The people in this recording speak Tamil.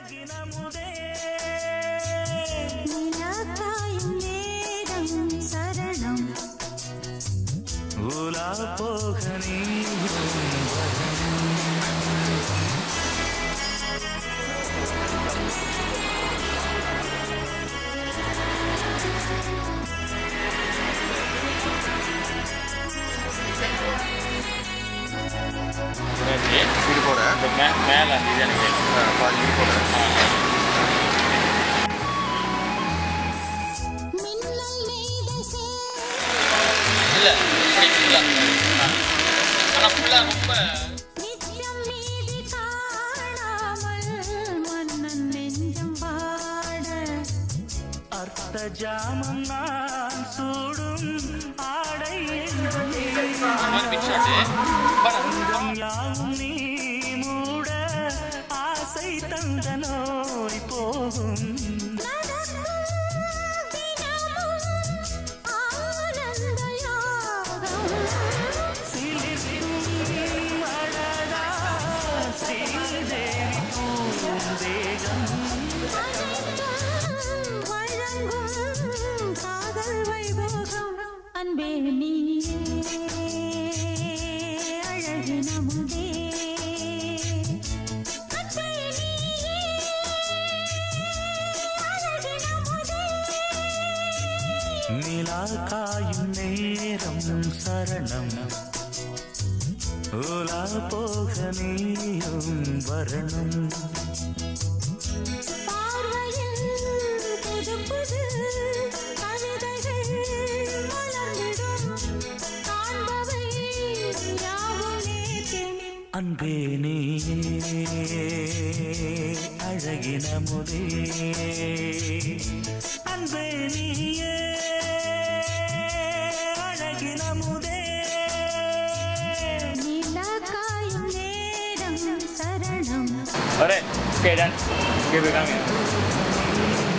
அழகினமுதே நிலக்காயும் நேரம் சரணம் உலா போக நீரும் இது போட மேலே இது எனக்கு பாதி இது போட இல்லை இப்படி ஃபுல்லாக ஆனால் ஃபுல்லாக ரொம்ப அர்த்த ஜாமம் நான் சூடும் ஆடை நீ மூட ஆசை தந்த நோய் போகும் அன்பே நீயே அழகினமுதே அன்பே நீயே அழகினமுதே நிலா காயும் நேரம் சரணம் உலா போக நீயும் வரணும் அன்பே நீயே அழகினமுதே அன்பே நீயே அழகினமுதே நிலக்காயும் நேரம் சரணம் அரே ஓகே டன் இங்கே போய் காமிங்க